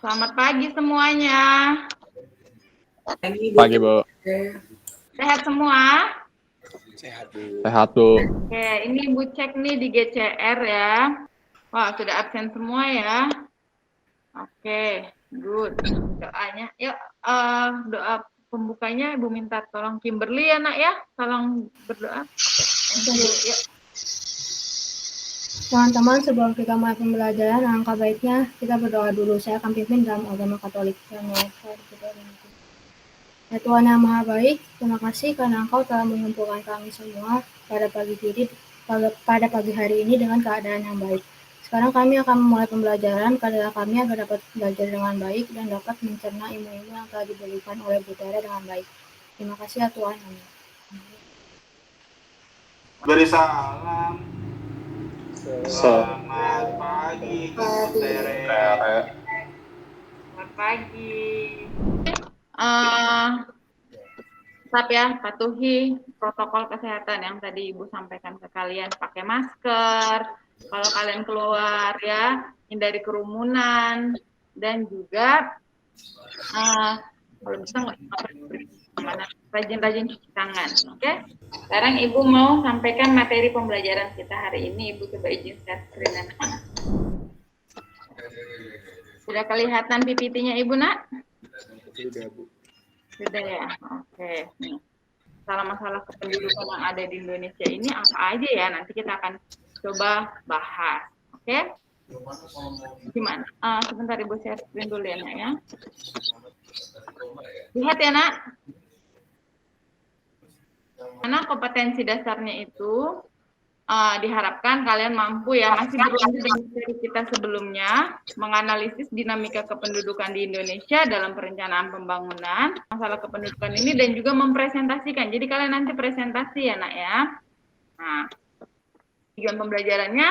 Selamat pagi semuanya. Pagi, Bu. Sehat semua? Sehat, Bu. Sehat, Bu. Oke, ini Ibu cek nih di GCR ya. Wah, sudah absen semua ya. Oke, good. Doanya, yuk doa pembukanya Ibu minta tolong Kimberly ya nak ya. Tolong berdoa. Oke, yuk. Teman-teman, sebelum kita mulai pembelajaran, alangkah baiknya kita berdoa dulu. Saya akan pimpin dalam agama Katolik. Ya Tuhan yang Maha Baik, terima kasih karena Engkau telah mengumpulkan kami semua pada pagi hari ini dengan keadaan yang baik. Sekarang kami akan memulai pembelajaran karena kami agar dapat belajar dengan baik dan dapat mencerna ilmu-ilmu yang telah diberikan oleh Butera dengan baik. Terima kasih ya Tuhan. Amin. Beri salam. Selamat pagi, Tere. Selamat pagi. Tetap ya, patuhi protokol kesehatan yang tadi Ibu sampaikan ke kalian. Pakai masker, kalau kalian keluar ya, hindari kerumunan, dan juga kalau bisa rajin-rajin cuci tangan. Oke? Sekarang Ibu mau sampaikan materi pembelajaran kita hari ini. Ibu coba izin share screen anak-anak. Sudah kelihatan PPT-nya Ibu, Nak? Sudah, Bu. Sudah ya, oke. Nih, masalah-masalah kependudukan yang ada di Indonesia ini apa aja ya? Nanti kita akan coba bahas, oke? Gimana? Sebentar Ibu share screen dulu ya, Nak ya. Lihat ya, Nak. Karena kompetensi dasarnya itu diharapkan kalian mampu ya, masih berlanjut dengan materi kita sebelumnya, menganalisis dinamika kependudukan di Indonesia dalam perencanaan pembangunan, masalah kependudukan ini, dan juga mempresentasikan. Jadi kalian nanti presentasi ya nak ya. Nah, tujuan pembelajarannya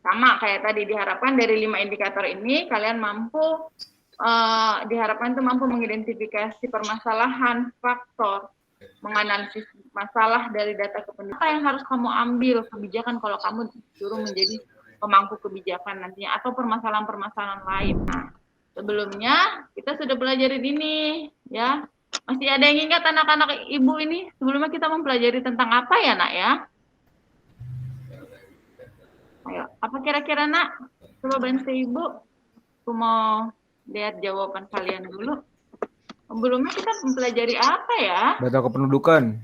sama kayak tadi, diharapkan dari 5 indikator ini kalian mampu, diharapkan itu mampu mengidentifikasi permasalahan, faktor, menganalisis masalah dari data kependudukan. Apa yang harus kamu ambil kebijakan kalau kamu disuruh menjadi pemangku kebijakan nantinya, atau permasalahan-permasalahan lain. Nah, sebelumnya kita sudah belajar ini ya. Masih ada yang ingat anak-anak Ibu ini? Sebelumnya kita mempelajari tentang apa ya nak ya? Ayo, apa kira-kira nak? Coba bantu Ibu. Aku mau lihat jawaban kalian dulu. Sebelumnya kita mempelajari apa ya? Data kependudukan.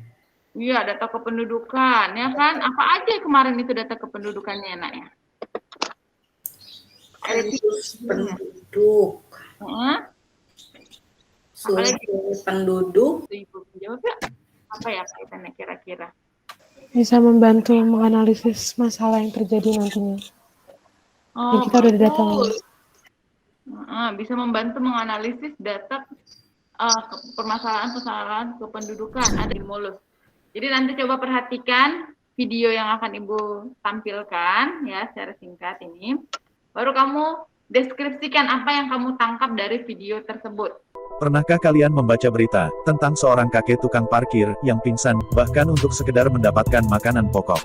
Iya, data kependudukan, ya kan? Apa aja kemarin itu data kependudukannya, nak ya? Penduduk. Suhu penduduk. Ibu jawab ya? Apa ya kaitannya kira-kira? Bisa membantu menganalisis masalah yang terjadi nantinya. Oh, kita udah data. Bisa membantu menganalisis data permasalahan kependudukan ada di mulus. Jadi nanti coba perhatikan video yang akan Ibu tampilkan ya secara singkat ini. Baru kamu deskripsikan apa yang kamu tangkap dari video tersebut. Pernahkah kalian membaca berita tentang seorang kakek tukang parkir yang pingsan bahkan untuk sekedar mendapatkan makanan pokok?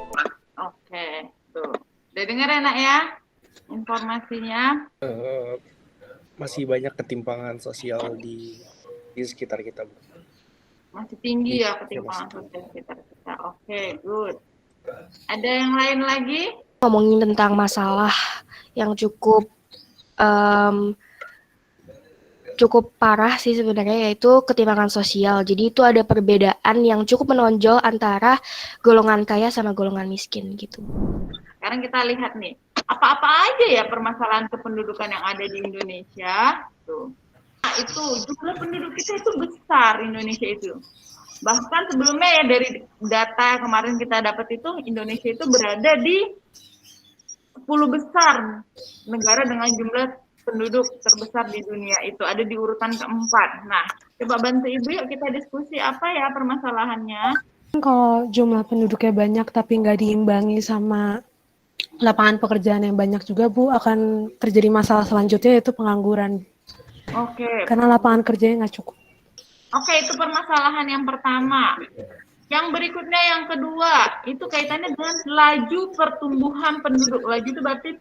Oke, tuh. Udah dengar ya nak ya informasinya? Masih banyak ketimpangan sosial di sekitar kita, Bu. Masih tinggi ya ketimpangan sosial sekitar kita. Oke, good. Ada yang lain lagi? Ngomongin tentang masalah yang cukup parah sih sebenarnya, yaitu ketimpangan sosial. Jadi itu ada perbedaan yang cukup menonjol antara golongan kaya sama golongan miskin gitu. Sekarang kita lihat nih, apa-apa aja ya permasalahan kependudukan yang ada di Indonesia. Tuh. Itu jumlah penduduk kita itu besar, Indonesia itu. Bahkan sebelumnya ya dari data kemarin kita dapat itu Indonesia itu berada di 10 besar negara dengan jumlah penduduk terbesar di dunia, itu ada di urutan keempat. Nah, coba bantu Ibu yuk kita diskusi apa ya permasalahannya. Kalau jumlah penduduknya banyak tapi nggak diimbangi sama lapangan pekerjaan yang banyak juga, Bu, akan terjadi masalah selanjutnya yaitu pengangguran. Oke. Karena lapangan kerjanya nggak cukup. Oke, itu permasalahan yang pertama. Yang berikutnya yang kedua, itu kaitannya dengan laju pertumbuhan penduduk. Laju itu berarti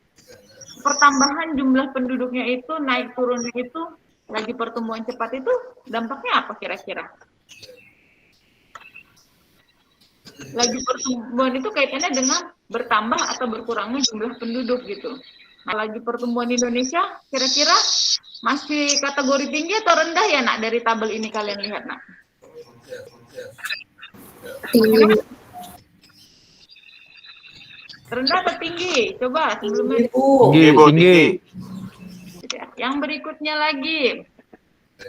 pertambahan jumlah penduduknya itu naik turunnya itu laju pertumbuhan cepat itu dampaknya apa kira-kira? Laju pertumbuhan itu kaitannya dengan bertambah atau berkurangnya jumlah penduduk gitu. Nah, laju pertumbuhan Indonesia kira-kira masih kategori tinggi atau rendah ya nak dari tabel ini kalian lihat nak? Tinggi. Rendah atau tinggi? Coba sebelumnya. Tinggi, Bu, tinggi. Yang berikutnya lagi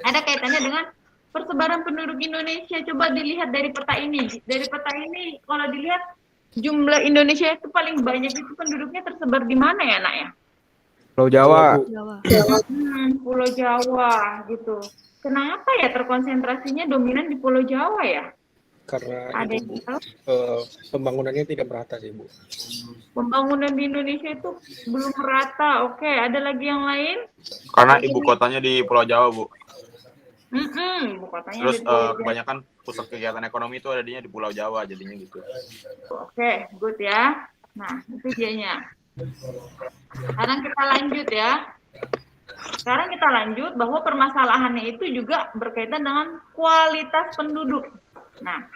ada kaitannya dengan persebaran penduduk Indonesia. Coba dilihat dari peta ini. Dari peta ini kalau dilihat jumlah Indonesia itu paling banyak itu penduduknya tersebar di mana ya nak ya? Pulau Jawa. Pulau Jawa gitu. Kenapa ya terkonsentrasinya dominan di Pulau Jawa ya? Karena Ada itu, yang tahu? pembangunannya tidak merata sih, Bu. Pembangunan di Indonesia itu belum merata. Oke, ada lagi yang lain? Karena ibu kotanya di Pulau Jawa, Bu. Ibu kotanya Terus di Pulau Jawa. kebanyakan pusat kegiatan ekonomi itu adanya di Pulau Jawa, jadinya gitu. Oke, good ya. Nah, itu dianya. Sekarang kita lanjut ya. Sekarang kita lanjut bahwa permasalahannya itu juga berkaitan dengan kualitas penduduk. Nah,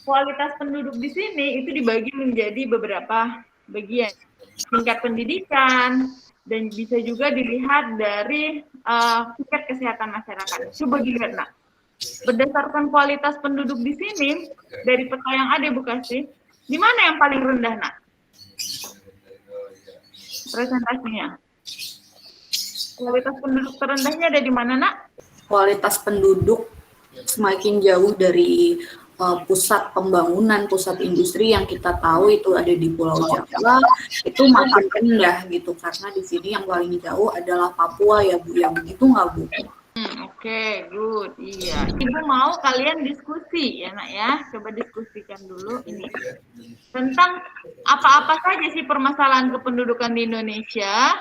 kualitas penduduk di sini itu dibagi menjadi beberapa bagian. Tingkat pendidikan, dan bisa juga dilihat dari tingkat kesehatan masyarakat. Coba dilihat, nak. Berdasarkan kualitas penduduk di sini, dari peta yang ada, Bu Kasih, di mana yang paling rendah, nak? Presentasinya. Kualitas penduduk terendahnya ada di mana, nak? Kualitas penduduk semakin jauh dari pusat pembangunan, pusat industri yang kita tahu itu ada di Pulau Jawa, itu makin rendah gitu, karena di sini yang paling jauh adalah Papua ya Bu, ya begitu nggak Bu? Oke, good, iya. Ibu mau kalian diskusi ya nak ya, coba diskusikan dulu ini tentang apa-apa saja sih permasalahan kependudukan di Indonesia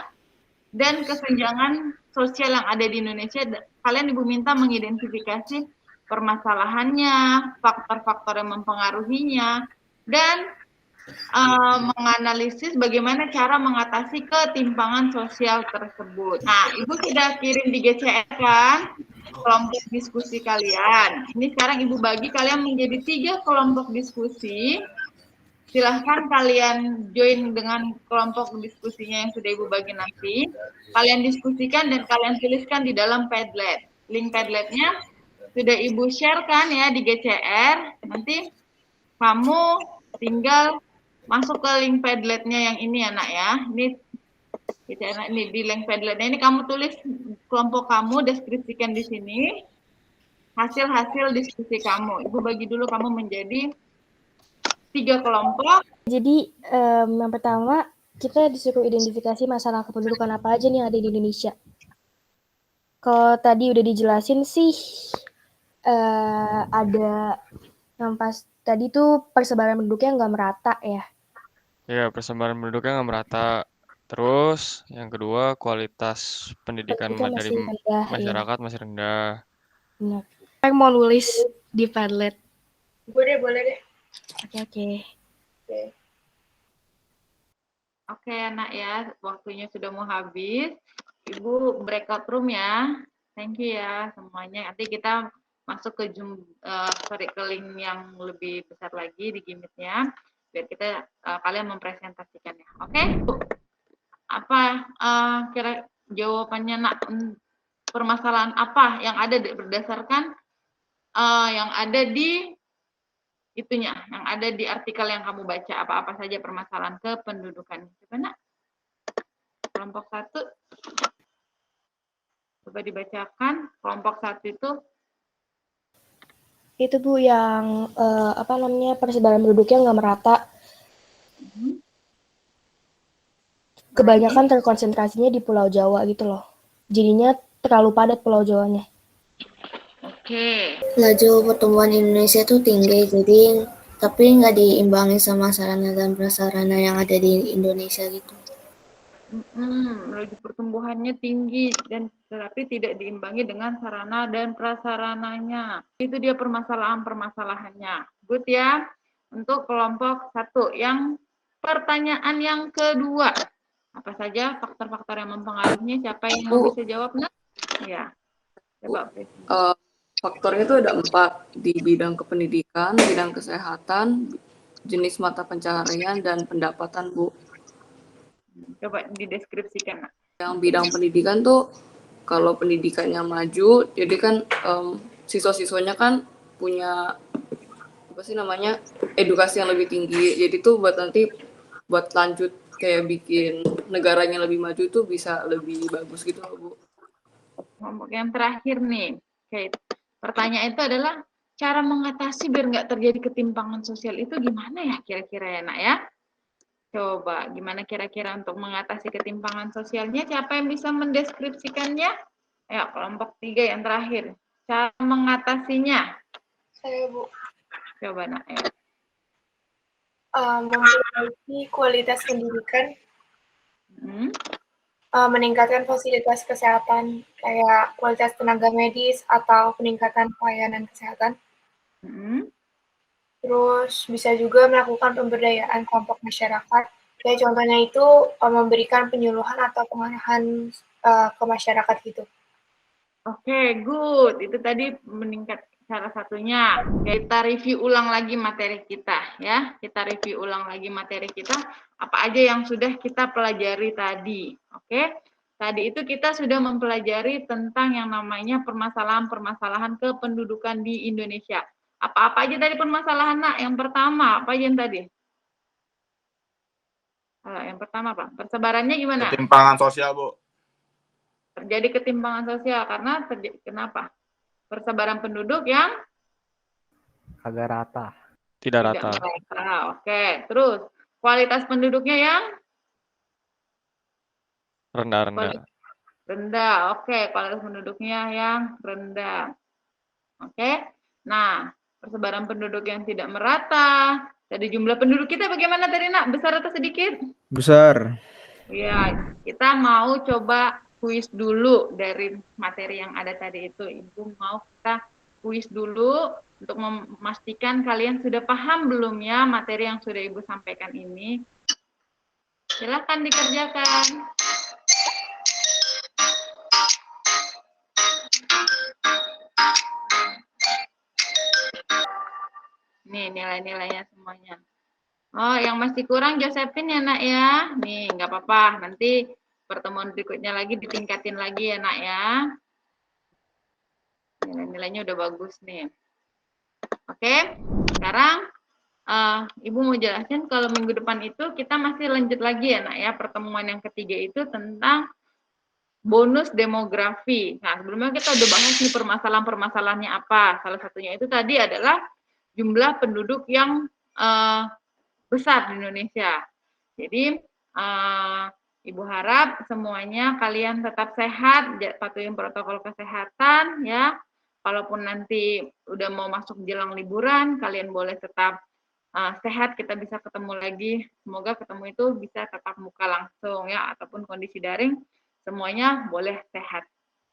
dan kesenjangan sosial yang ada di Indonesia. Kalian Ibu minta mengidentifikasi permasalahannya, faktor-faktor yang mempengaruhinya, dan menganalisis bagaimana cara mengatasi ketimpangan sosial tersebut. Nah, Ibu sudah kirim di GCR kan kelompok diskusi kalian. Ini sekarang Ibu bagi kalian menjadi 3 kelompok diskusi. Silahkan kalian join dengan kelompok diskusinya yang sudah Ibu bagi nanti. Kalian diskusikan dan kalian tuliskan di dalam Padlet. Link Padletnya sudah Ibu share kan ya di GCR. Nanti kamu tinggal masuk ke link Padletnya yang ini ya nak ya. Ini GCR ini di link Padletnya ini kamu tulis kelompok kamu, deskripsikan di sini hasil-hasil diskusi kamu. Ibu bagi dulu kamu menjadi 3 kelompok. Jadi yang pertama kita disuruh identifikasi masalah kependudukan apa aja nih yang ada di Indonesia. Kalau tadi udah dijelasin sih ada yang pas tadi tuh persebaran penduduknya nggak merata ya. Iya, persebaran penduduknya nggak merata. Terus yang kedua kualitas pendidikan Pendidikan dari masih rendah, masyarakat masih rendah. Benar. Saya mau nulis di Padlet. Boleh deh. Oke. Oke, nak ya, waktunya sudah mau habis. Ibu breakout room ya. Thank you ya semuanya. Nanti kita masuk ke ke link yang lebih besar lagi di Gimitnya, biar kita kalian mempresentasikannya. Oke? Apa kira jawabannya nak? Permasalahan apa yang ada berdasarkan yang ada di itunya, yang ada di artikel yang kamu baca, apa-apa saja permasalahan kependudukan. Coba nak, kelompok 1, coba dibacakan. Kelompok 1 itu Bu yang persebaran penduduknya nggak merata. Kebanyakan terkonsentrasinya di Pulau Jawa gitu loh. Jadinya terlalu padat Pulau Jawanya. Oke. Laju pertumbuhan Indonesia itu tinggi, jadi tapi nggak diimbangi sama sarana dan prasarana yang ada di Indonesia gitu. Laju pertumbuhannya tinggi dan tetapi tidak diimbangi dengan sarana dan prasarananya. Itu dia permasalahannya. Good ya. Untuk kelompok 1. Yang pertanyaan yang kedua. Apa saja faktor-faktor yang mempengaruhinya? Siapa yang mau bisa jawab? Nah? Ya. Coba. Faktornya itu ada 4 di bidang kependidikan, bidang kesehatan, jenis mata pencaharian, dan pendapatan, Bu. Coba dideskripsikan, Nak. Yang bidang pendidikan tuh, kalau pendidikannya maju, jadi kan siswa-siswanya kan punya edukasi yang lebih tinggi. Jadi tuh buat lanjut kayak bikin negaranya lebih maju tuh bisa lebih bagus gitu, Bu. Yang terakhir nih, pertanyaan itu adalah cara mengatasi biar nggak terjadi ketimpangan sosial itu gimana ya kira-kira ya, Nak ya? Coba, gimana kira-kira untuk mengatasi ketimpangan sosialnya? Siapa yang bisa mendeskripsikannya? Ya, kelompok 3 yang terakhir. Cara mengatasinya. Saya, Bu. Coba, Nak. Ya. Memperbaiki kualitas pendidikan, meningkatkan fasilitas kesehatan, kayak kualitas tenaga medis atau peningkatan pelayanan kesehatan. Terus bisa juga melakukan pemberdayaan kelompok masyarakat. Kayak contohnya itu memberikan penyuluhan atau pengarahan ke masyarakat gitu. Oke, good. Itu tadi meningkat salah satunya. Kita review ulang lagi materi kita ya. Kita review ulang lagi materi kita. Apa aja yang sudah kita pelajari tadi. Oke. Tadi itu kita sudah mempelajari tentang yang namanya permasalahan-permasalahan kependudukan di Indonesia. Apa-apa aja tadi permasalahan, Nak? Yang pertama, apa aja yang tadi? Yang pertama apa? Persebarannya gimana? Ketimpangan sosial, Bu. Terjadi ketimpangan sosial karena kenapa? Persebaran penduduk yang agak rata. Tidak rata. Oke, terus kualitas penduduknya yang rendah. Rendah. Oke, kualitas penduduknya yang rendah. Oke. Nah, persebaran penduduk yang tidak merata. Tadi jumlah penduduk kita bagaimana tadi, Nak? Besar atau sedikit? Besar. Iya, kita mau coba kuis dulu dari materi yang ada tadi itu. Ibu mau kita kuis dulu untuk memastikan kalian sudah paham belum ya materi yang sudah Ibu sampaikan ini. Silakan dikerjakan. Nih nilai-nilainya semuanya. Oh, yang masih kurang Josephine ya, Nak ya. Nih, nggak apa-apa. Nanti pertemuan berikutnya lagi ditingkatin lagi ya, Nak ya. Nilai-nilainya udah bagus nih. Oke, sekarang Ibu mau jelasin kalau minggu depan itu kita masih lanjut lagi ya, Nak ya. Pertemuan yang ketiga itu tentang bonus demografi. Nah, sebelumnya kita udah bahas nih permasalahan-permasalahannya apa. Salah satunya itu tadi adalah jumlah penduduk yang besar di Indonesia. Jadi, Ibu harap semuanya kalian tetap sehat, patuhi protokol kesehatan ya. Kalaupun nanti udah mau masuk jelang liburan, kalian boleh tetap sehat, kita bisa ketemu lagi. Semoga ketemu itu bisa tatap muka langsung ya, ataupun kondisi daring, semuanya boleh sehat.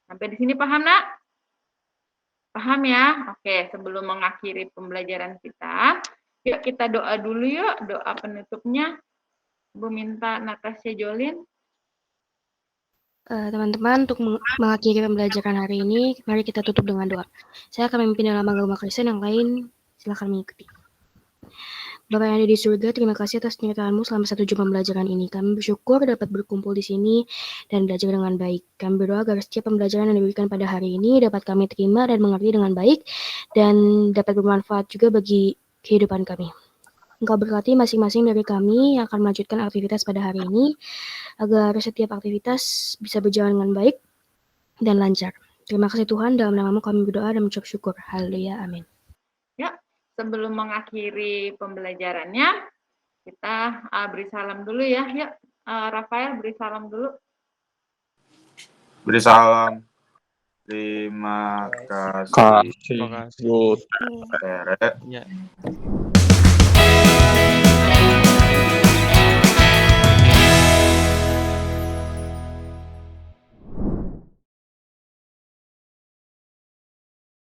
Sampai di sini paham, Nak? Paham ya? Oke, sebelum mengakhiri pembelajaran kita, yuk kita doa dulu yuk, doa penutupnya. Ibu minta Natasha Jolin. Teman-teman, untuk mengakhiri pembelajaran hari ini, mari kita tutup dengan doa. Saya akan memimpin dalam agama Kristen, yang lain silakan mengikuti. Bapa yang ada di surga, terima kasih atas penyertaan-Mu selama 1 jam pembelajaran ini. Kami bersyukur dapat berkumpul di sini dan belajar dengan baik. Kami berdoa agar setiap pembelajaran yang diberikan pada hari ini dapat kami terima dan mengerti dengan baik dan dapat bermanfaat juga bagi kehidupan kami. Engkau berkati masing-masing dari kami yang akan melanjutkan aktivitas pada hari ini, agar setiap aktivitas bisa berjalan dengan baik dan lancar. Terima kasih Tuhan, dalam nama-Mu kami berdoa dan mengucap syukur. Haleluya, amin. Ya, sebelum mengakhiri pembelajarannya, kita beri salam dulu ya. Yuk, Rafael beri salam dulu. Beri salam. Terima kasih. Terima kasih. Bu Tere. Ya.